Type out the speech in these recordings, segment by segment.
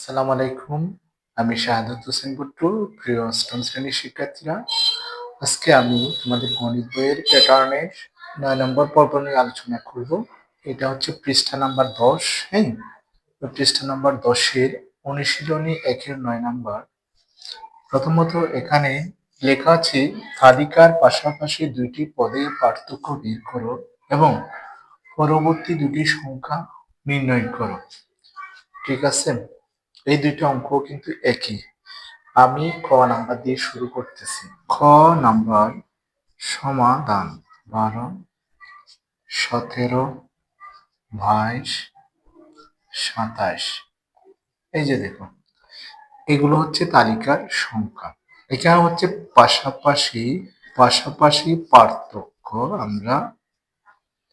আসসালামু আলাইকুম। আমি শাহাদাত হোসেন বুট্টু। প্রিয় অষ্টম শ্রেণীর শিক্ষার্থীরা, আজকে আমি তোমাদের গণিত বইয়ের প্যাটার্নের ৯ নম্বর পর্ব নিয়ে আলোচনা করব। এটা হচ্ছে পৃষ্ঠা নাম্বার ১০। হ্যাঁ, পৃষ্ঠা নাম্বার ১০-এর অনুশীলনী ১-এর ৯ নাম্বার। প্রথমত এখানে লেখা আছে তালিকার পাশাপাশি দুইটি পদের পার্থক্য বের করো এবং পরবর্তী দুটি সংখ্যা নির্ণয় করো। ঠিক আছে, এই দুইটা অঙ্ক কিন্তু একই। আমি ক নাম্বার দিয়ে শুরু করতেছি। খ নাম্বার সমাধান 12, 17, 22, 27। এই যে দেখো, এগুলো হচ্ছে তালিকার সংখ্যা। এখানে হচ্ছে পাশাপাশি পাশাপাশি পার্থক্য, আমরা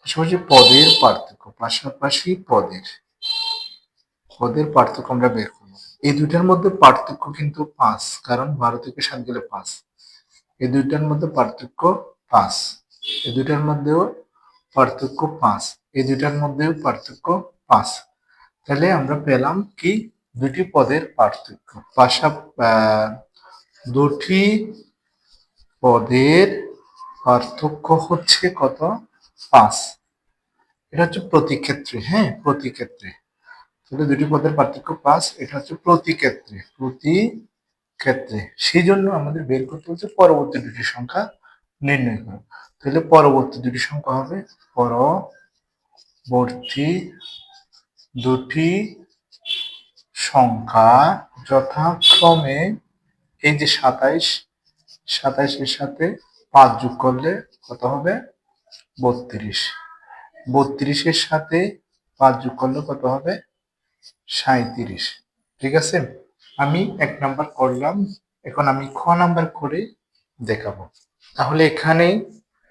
পাশাপাশি পদের পার্থক্য, পাশাপাশি পদের পদের পার্থক্য আমরা বের করবো। এই দুইটার মধ্যে পার্থক্য কিন্তু 5, কারণ 12 থেকে 7 গেলে 5। এই দুইটার মধ্যে পার্থক্য 5, এই দুইটার মধ্যেও পার্থক্য 5, এই দুইটার মধ্যেও পার্থক্য 5। তাহলে আমরা পেলাম কি, দুটি পদের পার্থক্য। দুটি পদের পার্থক্য হচ্ছে কত? 5। এটা হচ্ছে প্রতি ক্ষেত্রে। হ্যাঁ, প্রতি ক্ষেত্রে। তাহলে দুটি পদের পার্থক্য 5, এটা হচ্ছে প্রতি ক্ষেত্রে। প্রতি ক্ষেত্রে সেই জন্য আমাদের বের করতে হচ্ছে পরবর্তী দুটি সংখ্যা নির্ণয় করো। তাহলে পরবর্তী দুটি সংখ্যা হবে পরবর্তী দুটি সংখ্যা যথাক্রমে এই যে 27, 27-এর সাথে 5 যোগ করলে কত হবে? 32, 32-এর সাথে 5 যোগ করলে কত হবে? 37। ঠিক আছে, আমি 1 নাম্বার করলাম, এখন আমি খ নাম্বার করে দেখাবো। তাহলে এখানে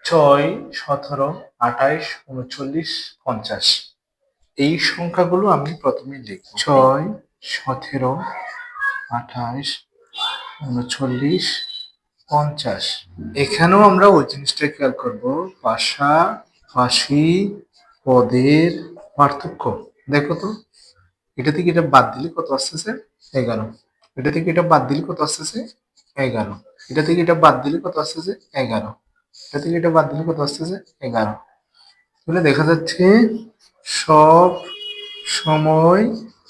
6, 17, 28, 39, 50 এই সংখ্যাগুলো আমি প্রথমে লিখব। 6, 17, 28, 39, 50। এখানেও আমরা ওই জিনিসটা খেয়াল করব, পাশাপাশি পদের পার্থক্য। দেখো তো, এটা থেকে এটা বাদ দিলে কত আসতেছে? 11। এটা থেকে এটা বাদ দিলে কত আসতেছে? 11। এটা থেকে এটা বাদ দিলে কত আসতেছে? 11। এটা থেকে এটা বাদ দিলে কত আসতেছে? 11। তাহলে দেখা যাচ্ছে সব সময়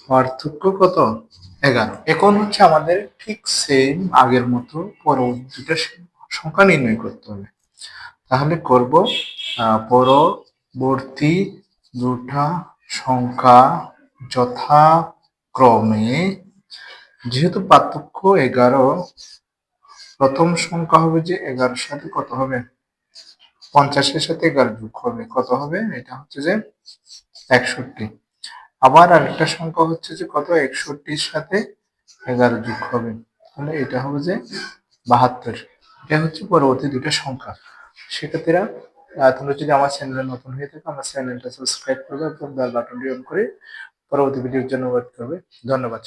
পার্থক্য কত? 11। এখন হচ্ছে আমাদের ঠিক সেম আগের মতো পরবর্তীটা সংখ্যা নির্ণয় করতে হবে। তাহলে করব পরবর্তী দুটা সংখ্যা যথাক্রমে, যেহেতু পার্থক্য 11, প্রথম সংখ্যা হবে যে 11-এর সাথে কত হবে? 50-এর সাথে 11 যোগ হবে, কত হবে? এটা হচ্ছে যে 61। আবার আরেকটা সংখ্যা হচ্ছে যে কত? 61-এর সাথে 11 যোগ হবে, তাহলে এটা হবে যে 72। এটা হচ্ছে পরবর্তী দুটো সংখ্যা। শিক্ষার্থীরা, তোমরা যদি আমার চ্যানেলে নতুন হয়ে থাকো, আমার চ্যানেলটা সাবস্ক্রাইব করবে এবং বেল বাটনটি অন করে পরবর্তী ভিডিওর জন্য ওয়েট করবে। ধন্যবাদ।